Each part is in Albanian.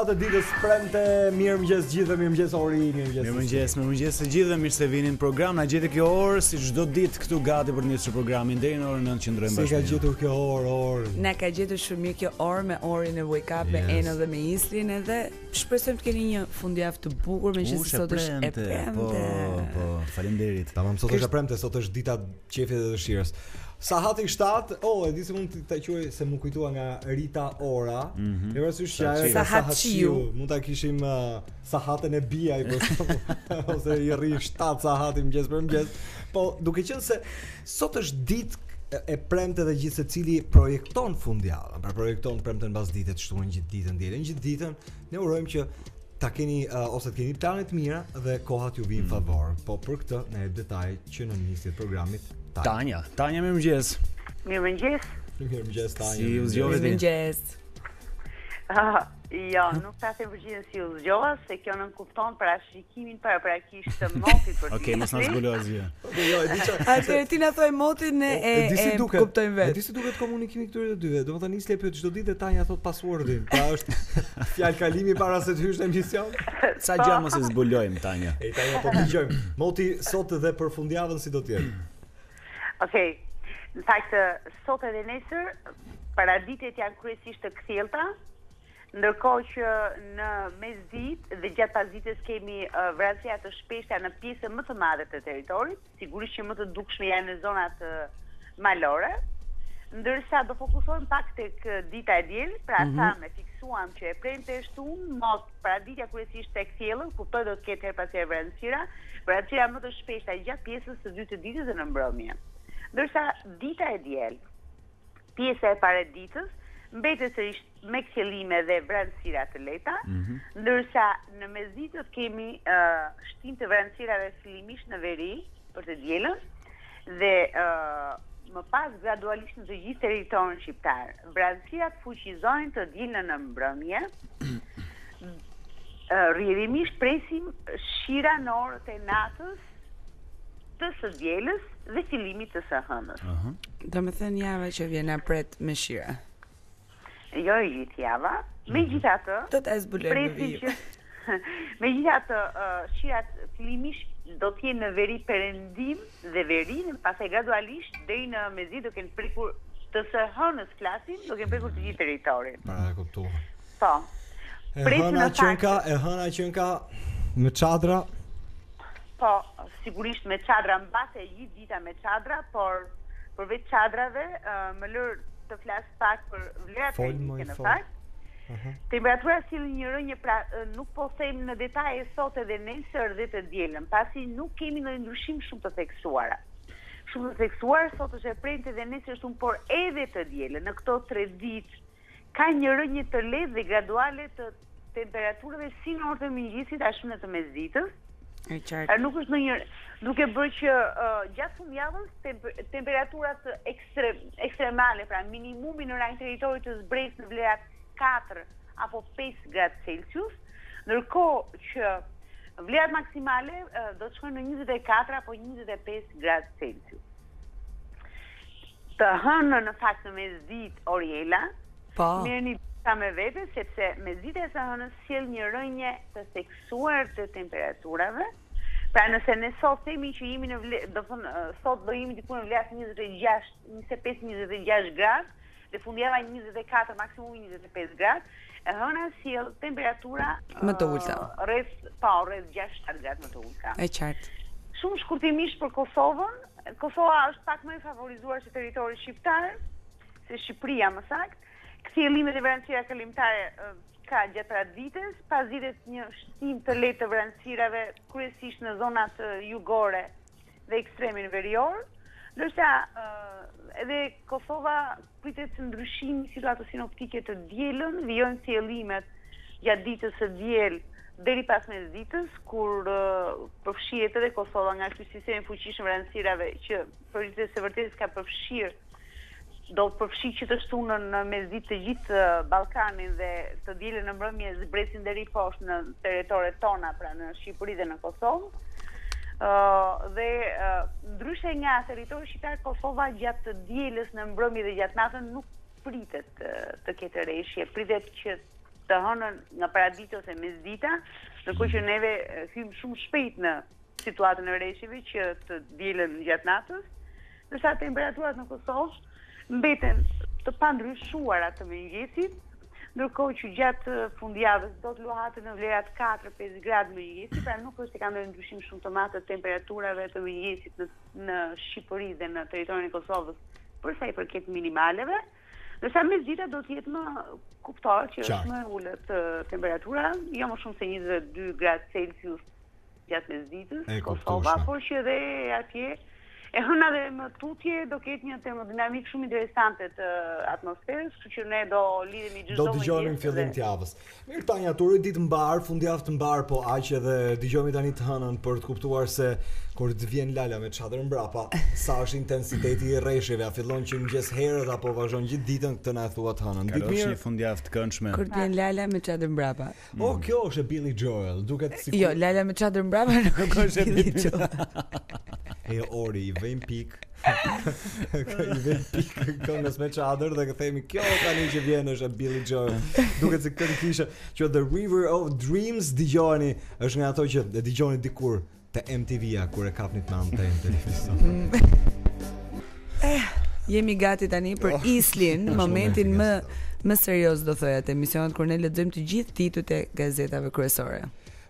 të ditës premte, mirëmëngjes gjithë, mirëmëngjes Ori, Mirëmëngjes të gjithë dhe mirë se vini në program. Na gjete kjo orë si çdo ditë këtu gati për të nisur programin deri në orën 9 që ndrojmë bashkë. Si ka gjetur kjo orë? Na ka gjetur shumë mirë kjo orë me Orin e Wake Up, me Enën dhe me Islin edhe shpresojmë të keni një fundjavë të bukur me që sot është e premte. Po, faleminderit. Tamam, sot është e premte, sot është dita qefit dhe dëshirës. Sahati 7, e di se mund ta quaj se më kujtua nga Rita Ora. E vërsysh që ajo Sahatiu. Mund ta kishim Sahatën e Biaj për shembull, ose i rri 7 Sahati mëngjes për mëngjes. Po duke qenë se sot është ditë e premte dhe gjithë secili projekton fundjavën. Pra projekton premten mbas ditës, shtuan gjithë ditën dielën, gjithë ditën. Ne urojmë që ta keni ose të keni plane të mira dhe kohat ju vijnë favor. Po për këtë na jep detaj që në nisje të programit. Tanja mirëmëngjes. Mirëmëngjes. Mirëmëngjes Tanja. Si u zgjove ti? Mirëmëngjes. Jo, nuk ta them përgjigjen si u zgjova, se kjo nën kupton para shikimin paraprakisht të Motit për Okej, mos na zbuloj asgjë. Jo, e di çfarë. Atëherë ti na thoj Motin e kuptojmë vetë. E di si duket komunikimi këtyre të dyve. Domethënë Isli pyet çdo ditë Tanja thot passwordin. Pra është fjalë kalimi para se të hysh në emision. Sa gjë mos e zbulojmë Tanja. E Tanja po dëgjojmë. Moti sot dhe për fundjavën si do të jetë? Okej. Në fakt sot edhe nesër paraditet janë kryesisht të kthjellta, ndërkohë që në mesditë dhe gjatë pasdites kemi vrasja të shpeshta në pjesën më të madhe të territorit, sigurisht që më të dukshme janë në zonat malore, ndërsa do fokusohem pak tek dita e diel, pra thamë fiksuam që e premte shtunë, mot paraditja kryesisht tek kthjellën, kuptoj do të ketë her pas here vrasëra më të shpeshta gjatë pjesës së dytë të ditës dhe në mbrëmje. Ndërsa dita e diel, pjesa e parë e ditës, mbetet sërish me kthjellime dhe vranësira të lehta, ndërsa në mesditë kemi shtim të vranësirave fillimisht në veri për të dielën dhe më pas gradualisht në të gjithë territorin shqiptar. Vranësirat fuqizojnë të dielën në mbrëmje. Rrjedhimisht presim shira në orët e natës të së dielës dhe fillimit të së hënës. Domethënë java që vjen na pret me shira. Jo e gjithë java, megjithatë, do ta zbulojmë që megjithatë shirat fillimisht do të jenë në veri perëndim dhe verin, pastaj gradualisht deri në mesditë do kenë prekur të së hënës flasim, do kenë prekur të gjithë territorin. Para e kuptova. Po. E hëna që ka me çadra. Po, sigurisht me çadra mbase gjithë dita me çadra, por përveç çadrave më lër të flas pak për vlerat e ditës në fakt. Temperatura sill një rënje, pra nuk po them në detaje sot edhe nesër dhe të dielën, pasi nuk kemi ndonjë ndryshim shumë të theksuara. Shumë të theksuar sot është e premte dhe nesër shumë, por edhe të dielën në këto 3 ditë ka një rënje të lehtë dhe graduale të temperaturave si në orët e mëngjesit ashtu në të mesditës. Nuk është ndonjë duke bërë që gjatë fundjavës temperaturat ekstremale, pra minimumi në rang territorit të zbresë në vlerat 4 apo 5 gradë Celsius, ndërkohë që vlerat maksimale do të shkojnë në 24 apo 25 gradë Celsius. Të hënën në fakt në mesditë Oriela, merrni sa me vete, sepse mesdita e së hënës sjell një rënje të theksuar të temperaturave. Pra nëse ne sot themi që jemi në sot do jemi diku në vlerat 25-26 gradë, dhe fundjava 24, maksimumi 25 gradë, e hëna sjell temperatura më të ulta. Rreth 6-7 gradë më të ulta. E qartë. Shumë shkurtimisht për Kosovën. Kosova është pak më e favorizuar se territori shqiptar, se Shqipëria më saktë. Kthjellimet e vranësira kalimtare ka gjatë paraditës, pas ditës një shtim të lehtë të vranësirave kryesisht në zonat jugore dhe ekstremin verior, ndërsa edhe Kosova pritet ndryshimi i situatës sinoptike të dielën, vijojnë kthjellimet gjatë ditës së diel deri pas mesditës, kur përfshihet edhe Kosova nga ky sistem fuqishëm vranësirave që për së vërtetë ka përfshirë do të përfshijë që të shtunën në mesditë të gjithë Ballkanin dhe të dielën në mbrëmje zbresin deri poshtë në territoret tona, pra në Shqipëri dhe në Kosovë. Dhe ndryshe nga territori shqiptar, Kosova gjatë të dielës në mbrëmje dhe gjatë natën nuk pritet të ketë rreshje, pritet që të hënën nga paradita ose mesdita, ndërkohë që neve hym shumë shpejt në situatën e rreshjeve që të dielën gjatë natës, ndërsa temperaturat në Kosovë mbeten të pandryshuara të mëngjesit, ndërkohë që gjatë fundjavës do të luhaten në vlerat 4-5 gradë mëngjesi, pra nuk është se ka ndonjë ndryshim shumë të madh të temperaturave të mëngjesit në Shqipëri dhe në territorin e Kosovës, për sa i përket minimaleve. Ndërsa mesdita do të jetë më kuptore që është më ulët temperatura, jo më shumë se 22 gradë Celsius gjatë mesditës, Kosova, por që edhe atje e hëna dhe më tutje do ketë një termodinamik shumë interesante të atmosferës, kështu që ne do lidhemi çdo mëngjes. Do dëgjojmë në fillim të javës. Mirë, Tanja, turë ditë mbar, fundjavë të mbar, po aq edhe dëgjojmë tani të hënën për të kuptuar se kur të vjen lala me çadër mbrapa, sa është intensiteti i rreshjeve, a fillon që mëngjes herët apo vazhdon gjithë ditën, këtë na thuat hënën. Ditë mirë, një fundjavë të këndshme. Kur të vjen lala me çadër mbrapa. Kjo është e Billy Joel, duket sikur. Jo, lala me çadër mbrapa nuk është e Billy Joel. Ori, i vejmë pik. I vejmë pik këngës me çadër dhe themi kjo tani që vjen është e Billy Joel. Duket se këtë kishte që The River of Dreams dëgjoni, është nga ato që e dëgjoni dikur te MTV-a kur e kapnit me antenë televizor. Jemi gati tani për Islin, momentin më serioz do thoya të emisionit kur ne lexojmë të gjithë titujt e gazetave kryesore.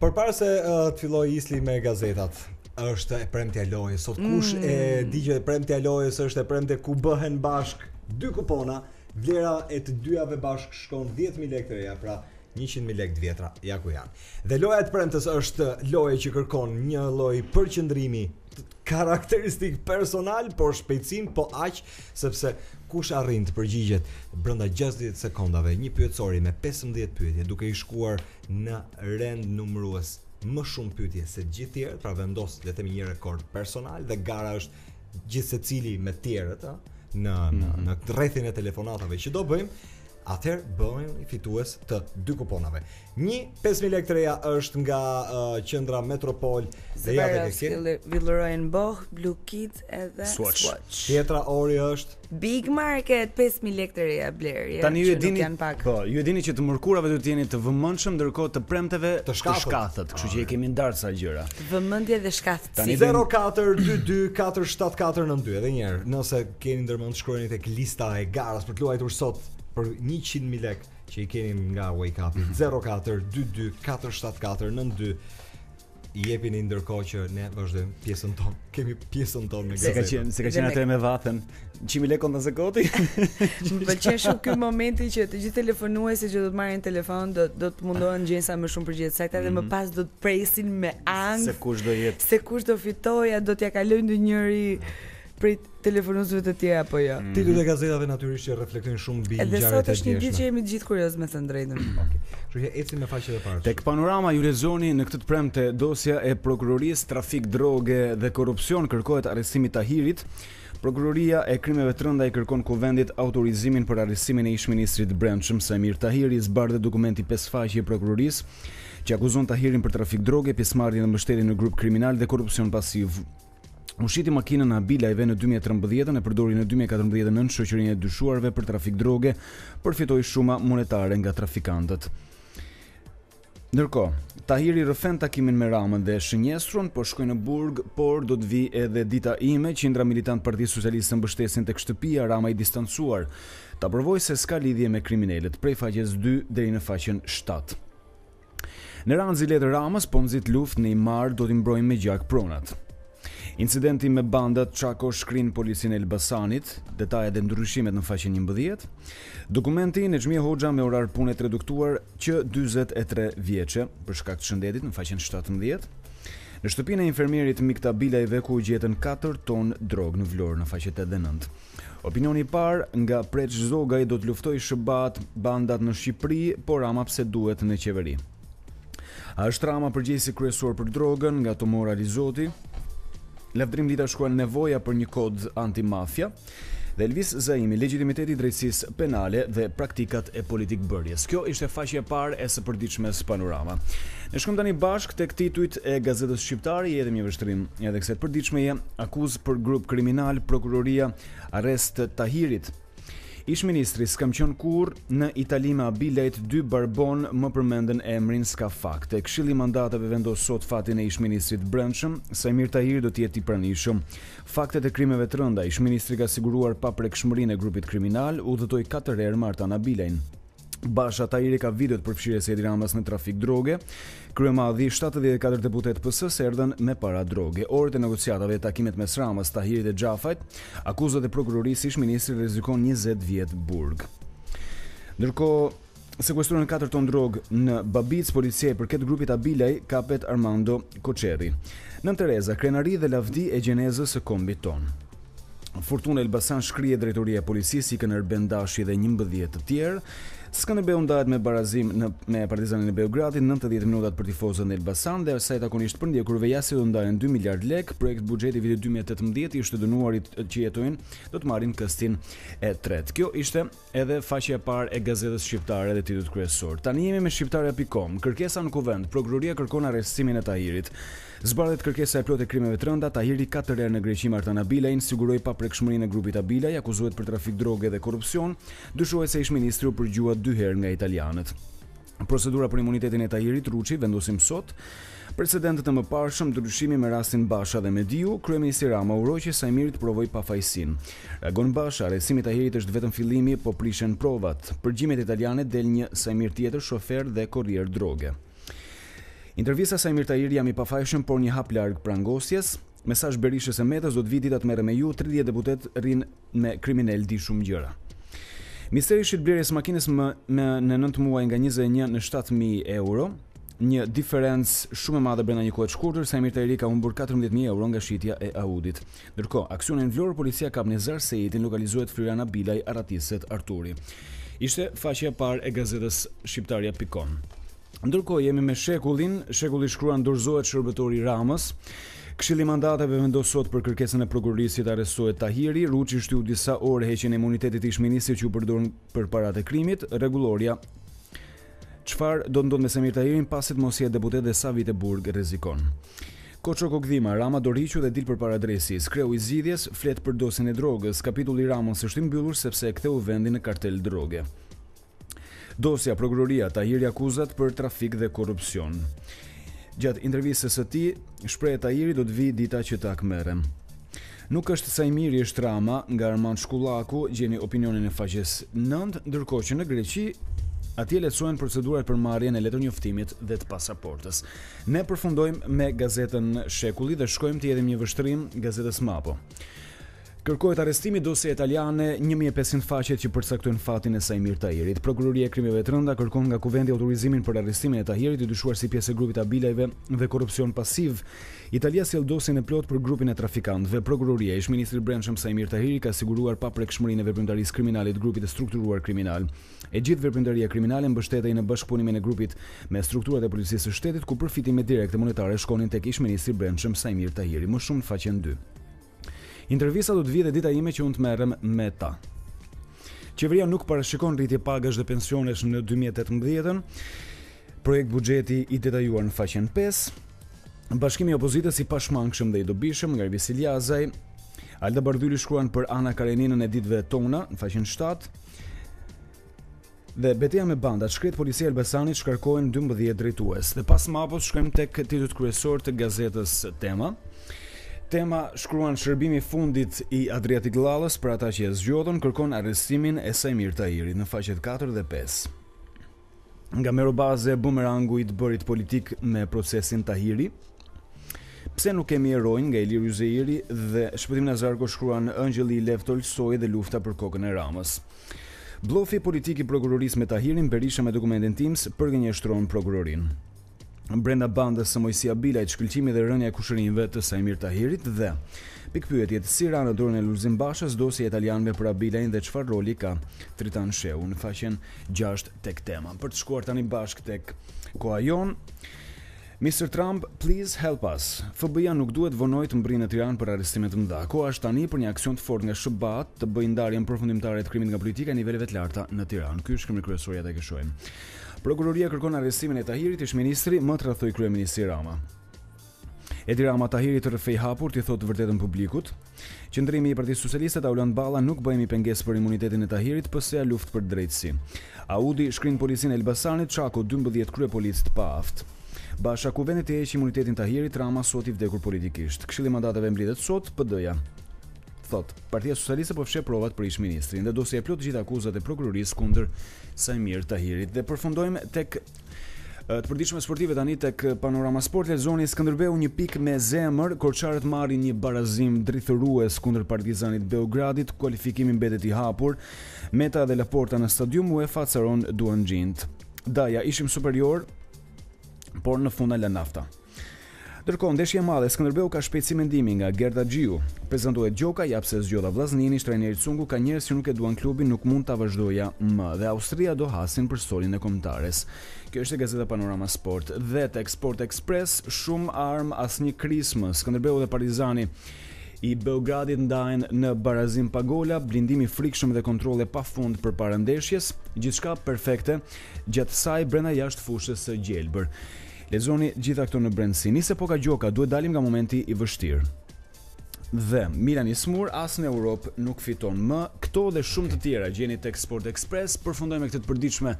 Përpara se të filloj Isli me gazetat, është e premtja e lojës. Sot kush e di që e premtja e lojës është e premte ku bëhen bashk 2 kupona, vlera e të dyjave bashk shkon 10.000 lekë të reja, pra 100.000 lekë të vjetra, ja ku janë. Dhe loja e të premtës është loja që kërkon një lloj përqendrimi karakteristik personal, por shpejtësim, po aq sepse kush arrin të përgjigjet brenda 60 sekondave një pyetësori me 15 pyetje, duke i shkuar në rend numërues më shumë pyetje se gjithë tjerët, pra vendos le të themi një rekord personal dhe gara është gjithë secili me tjerët, në rrethin e telefonatave që do bëjmë. Atëherë bëjmë fitues të 2 kuponave. 5.000 lekë të reja është nga qendra Metropol dhe ja tek kjo. Villorohen Boh, Blue Kids edhe Swatch. Tjetra ori është Big Market, 5.000 lekë të reja blerje. Tani ju e dini, po, ju e dini që të mërkurave duhet të jeni të vëmendshëm, ndërkohë të premteve të shkathët, kështu që i kemi ndarë sa gjëra. Vëmendje dhe shkathësi. 0422 47492 edhe një herë, nëse keni ndërmend shkruani tek lista e garës për të luajtur sot për 100.000 lekë që i keni nga Wake Up. 0422 47492 i jepini ndërkohë që ne vazhdojmë pjesën tonë. Kemi pjesën tonë me gazetën. Se ka qenë atë me vatën. 100.000 lekë konta sekoti. Më pëlqen shumë ky momenti që të gjithë telefonuesit që do të marrin telefon do të mundohen gjejnë sa më shumë përgjigje sakta dhe më pas do të presin me ankth se kush do jetë. Se kush do fitojë, do t'ja kalojë ndonjëri prej telefonuesve të tjerë apo jo. Titujt e gazetave natyrisht që reflektojnë shumë mbi ngjarjet e djeshme. Edhe sot është një ditë që jemi të gjithë kurioz me thënë drejtën. Okej. Kështu që ecim me faqet e parë. Tek Panorama ju lexoni në këtë të premte dosja e prokurorisë trafik droge dhe korrupsion kërkohet arrestimi i Tahirit. Prokuroria e krimeve të rënda i kërkon Kuvendit autorizimin për arrestimin e ish-ministrit të Brendshëm Samir Tahiri, zbardhë dokumenti 5 faqe i prokurorisë që akuzon Tahirin për trafik droge, pjesëmarrje dhe mbështetje në grup kriminal dhe korrupsion pasiv. Ushiti makinën Abilajve në 2013 e përdori në 2014 në shoqërinë e dyshuarve për trafik droge, përfitoi shuma monetare nga trafikantët. Ndërkohë, Tahiri rrëfen takimin me Ramën dhe shënjestrun, po shkoi në burg, por do të vi edhe dita ime, qindra militant Partisë Socialiste mbështesin tek Shtypia, Rama i distancuar. Ta provoi se s'ka lidhje me kriminalët, prej faqes 2 deri në faqen 7. Në ranë zilet Ramës, po nxit luftë në Imar do t'i mbrojnë me gjak pronat. Incidenti me bandat Çako shkrin policinë e Elbasanit, detajet e ndryshimet në faqen 11. Dokumenti Nexhmia Hoxha me orar pune të reduktuar që 43 vjeçe për shkak të shëndetit në faqen 17. Në shtëpinë e infermierit Mikta Bilajve ku u gjetën 4 ton drogë në Vlorë në faqet 89. Opinioni i parë nga Preç Zogaj do të luftojë shëbat bandat në Shqipëri, por Rama pse duhet në qeveri. A është Rama përgjegjësi kryesor për drogën nga Tomora Alizoti? Lavdrim Dita shkruan nevoja për një kod antimafia dhe Elvis Zaimi, legitimiteti i drejtësisë penale dhe praktikat e politikbërjes. Kjo ishte faqja e parë e së përditshmes Panorama. Ne shkojmë tani bashkë tek titujt e gazetës shqiptare, i edhe një vështrim edhe kësaj të përditshmeje, akuzë për grup kriminal, prokuroria, arrest Tahirit. Ish ministri s'kam qenë kurrë në Itali me abilejt 2 barbon, më përmendën emrin s'ka fakte. Këshilli i mandateve vendos sot fatin e ish ministrit brendshëm, Sajmir Tahiri do të jetë i pranishëm. Faktet e krimeve të rënda, ish ministri ka siguruar paprekshmërinë e grupit kriminal, udhëtoi 4 herë Martan Abilejn. Basha Tahiri ka video të përfshirjes së Edi Ramës në trafik droge. Kryemadhi 74 deputet PS erdhën me para droge. Orët e negociatave e takimet mes Ramës, Tahirit dhe Xhafajt, akuzat e prokurorisë ish ministri rrezikon 20 vjet burg. Ndërkohë, sekuestruan 4 ton drogë në Babic, policia i përket grupit Abilaj kapet Armando Koçerri. Nën Tereza, krenari dhe lavdi e gjenezës së kombit ton. Fortuna Elbasan shkrije drejtoria e policisë, ikën Erben Dashi dhe 11 të tjerë. Skënderbeu ndahet me barazim me Partizanin e Beogradit, 90 minutat për tifozët në Elbasan dhe sa i takonisht përndjekurve jashtë do ndalen 2 miliard lek. Projekt buxheti vitit 2018 i shtëdënuarit që jetojnë do të marrin këstin e tretë. Kjo ishte edhe faqja e parë e gazetës shqiptare dhe titulli kryesor. Tani jemi me shqiptarja.com. Kërkesa në kuvend, prokuroria kërkon arrestimin e Tahirit. Zbardhet kërkesa e plotë e krimeve të rënda. Tahiri 4 herë në Greqi Martan Abilajn siguroi paprekshmërinë e grupit Abilaj, akuzohet për trafik droge dhe korrupsion. Dyshohet se ish ministri u përgjua 2 herë nga italianët. Procedura për imunitetin e Tahirit Ruçi vendosim sot. Precedentët e mëparshëm, ndryshimi me rastin Basha dhe Mediu, kryeministri Rama uroi që Sajmirit provoi pafajësinë. Reagon Basha, arrestimi i Tahirit është vetëm fillimi, po prishen provat. Përgjigjet italiane del një Sajmir tjetër, shofer dhe korrier droge. Intervista Sajmir Tahiri jam i pafajshëm, por një hap larg prangosjes. Mesazh Berishës e Metës do të vi ditat merre me ju, 30 deputet rrin me kriminal di shumë gjëra. Misteri i shitblerjes makinës në 9 muaj nga 21 në 7.000 euro, një diferencë shumë e madhe brenda një kohe të shkurtër. Sajmir Tahiri ka humbur 14.000 euro nga shitja e Audit. Ndërkohë, aksionin Vlorë, policia kap Nezar Seitin, lokalizohet Floriana Bilaj, Aratiset Arturi. Ishte faqja e parë e gazetës shqiptarja.com. Ndërkohë jemi me shekullin. Shekulli shkruan dorëzohet shërbëtori Ramës. Këshilli i mandateve vendos sot për kërkesën e prokurorisë të arrestohet Tahiri. Ruçi shtyu disa orë heqjen e imunitetit të ish-ministrit që u përdorën për paratë e krimit. Rregulloria çfarë do të ndodhë me Sajmir Tahirin pasi të mos jetë deputet dhe sa vite burg rrezikon. Koço Kokdhima, Rama do rriqu dhe dil përpara adresis. Kreu i zgjidhjes flet për dosjen e drogës. Kapitulli Ramës është i mbyllur sepse e ktheu vendin në kartel droge. Dosja prokuroria, Tahiri akuzat për trafik dhe korrupsion. Gjatë intervistës së tij, shpreh Tahiri do të vi dita që tak merrem. Nuk është Sajmiri, është Rama, nga Armand Shkullaku, gjeni opinionin e faqes 9, ndërkohë që në Greqi atje lehtësohen procedurat për marrjen e letërnjoftimit dhe të pasaportës. Ne përfundojmë me gazetën Shekulli dhe shkojmë të jepim një vështrim gazetës Mapo. Kërkohet arrestimi dosje italiane 1500 faqet që përcaktojnë fatin e Sajmir Tahirit. Prokuroria e krimeve të rënda kërkon nga kuvendi autorizimin për arrestimin e Tahirit, i dyshuar si pjesë e grupit Abilajve dhe korrupsion pasiv. Italia sjell dosjen e plot për grupin e trafikantëve. Prokuroria, ish-ministri i brendshëm Sajmir Tahiri ka siguruar paprekshmërinë e veprimtarisë kriminale të grupit të strukturuar kriminal. E gjithë veprimtaria kriminale mbështetej në bashkëpunimin e grupit me strukturat e policisë së shtetit, ku përfitimet direkte monetare shkonin tek ish-ministri i brendshëm Sajmir Tahiri. Më shumë në faqen 2. Intervista do të vijë dita ime që unë të merrem me ta. Qeveria nuk parashikon rritje pagash dhe pensionesh në 2018. Projekt buxheti i detajuar në faqen 5. Bashkimi i opozitës i pashmangshëm dhe i dobishëm nga Visil Jazaj. Alda Bardhyli shkruan për Ana Kareninën e ditëve tona në faqen 7. Dhe betejë me bandat, shkret policia e Elbasanit shkarkojnë 12 drejtues. Dhe pas Mapos shkojmë tek titulli kryesor të gazetës Tema. Tema shkruan shërbimi fundit i Adriatic Lallës për ata që e zgjodhën, kërkon arrestimin e Sajmir Tahirit në faqet 4 dhe 5. Nga Merobaze, bumerangu i të bërit politik me procesin Tahiri. Pse nuk kemi erojnë nga Ilir Yzeiri dhe Shpëtim Nazarko shkruan Ëngjëlli i Lev Tolstoi dhe lufta për kokën e Ramës. Blofi politik i prokurorisë me Tahirin, Berisha me dokumentin Tims përgënjeshtron prokurorinë. Brenda bandës së Mojsi Abilajt, shkëlqimi dhe rënja e kushërinjve të Sajmir Tahirit dhe pikpyetjet si ra në dorën e Lulzim Bashës, dosja italianëve për Abilajn dhe çfarë roli ka Tritan Sheu në faqen 6 tek Tema. Për të shkuar tani bashk tek koha jon, Mr. Trump, please help us. FBI nuk duhet vonoj të mbrijë në Tiranë për arrestime të mëdha. Koha është tani për një aksion të fortë nga SBA të bëjë ndarjen përfundimtare të krimit nga politika në niveleve të larta në Tiranë. Ky është krimi kryesor ja tek shohim. Prokuroria kërkon arrestimin e Tahirit, ish ministri më tradhtoi kryeministri Rama. Edi Rama Tahiri të rrëfej hapur t'i thotë vërtetën publikut. Qendrimi i Partisë Socialiste Aulan Balla nuk bëhemi pengesë për imunitetin e Tahirit, pse luftë për drejtësi. Audi shkrin policinë e Elbasanit, Çako 12 kryepolic të paaft. Basha kuvendit të heqë imunitetin Tahirit, Rama sot i vdekur politikisht. Këshilli mandateve mblidhet sot, PD-ja. Thot, Partia Socialiste po fsheh provat për ish-ministrin dhe do se e plot të gjitha akuzat e prokurorisë kundër Sajmir Tahirit. Dhe përfundojmë tek të përditshme sportive tani tek Panorama Sport. Lexoni Skënderbeu një pikë me zemër, korçarët marrin një barazim drithërues kundër Partizanit Beogradit, kualifikimi mbetet i hapur. Meta dhe Laporta në stadium, UEFA caron duan xhint. Daja ishim superior, por në fund la nafta. Ndërkohë, ndeshja e madhe Skënderbeu ka shpejtësi mendimi nga Gerda Gjiu. Prezantohet Gjoka, jap se zgjodha Vllaznini, trajneri Cungu ka njerëz që nuk e duan klubin, nuk mund ta vazhdoja më dhe Austria do hasin për solin e kombëtares. Kjo është e Gazeta Panorama Sport. Dhe tek Sport Express, shumë armë, asnjë krismë. Skënderbeu dhe Partizani i Beogradit ndahen në barazim pa gola, blindimi frikshëm dhe kontrolle pafund përpara ndeshjes, gjithçka perfekte gjatë saj brenda jashtë fushës së gjelbër. Lexoni gjitha këto në brendësi. Nise Poka Gjoka, duhet dalim nga momenti i vështirë. Dhe Milan i smur as në Europë nuk fiton më. Këto dhe shumë të tjera gjeni tek Sport Express. Përfundojmë me këtë të përditshme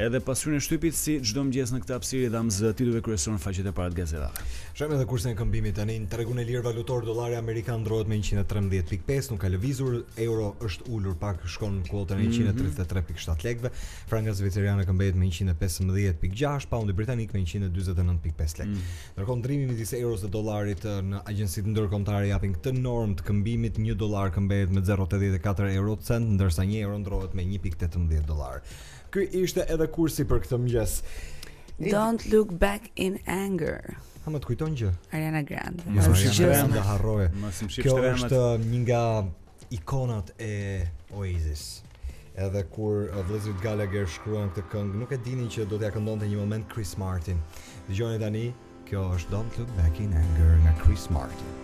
edhe pasurinë e Shtypit si çdo mëngjes në këtë hapësirë dhams titujve kryesor në faqet e para të gazetave. Shohim edhe kursin e këmbimit tani në tregun e lirë valutor, dollari amerikan ndrohet me 113.5, nuk ka lëvizur, euro është ulur pak, shkon në kuotën e 133.7 lekëve, franga zviceriane këmbet me 115.6, paundi britanik me 149.5 lekë. Ndërkohë ndrimi midis euros dhe dollarit në agjencitë ndërkombëtare japin këtë normë të këmbimit, $1 këmbet me 0.84 euro cent, ndërsa €1 ndrohet me 1.18 dollar. Ky ishte edhe kursi për këtë mëngjes. Don't look back in anger. Ha më të kujton gjë? Ariana Grande. Ariana harroje. Kjo Kjo është një nga ikonat e Oasis. Edhe kur vëllezërit Gallagher shkruan këtë këngë, nuk e dinin që do t'ja këndonte një moment Chris Martin. Dëgjoni tani, kjo është Don't Look Back in Anger nga Chris Martin.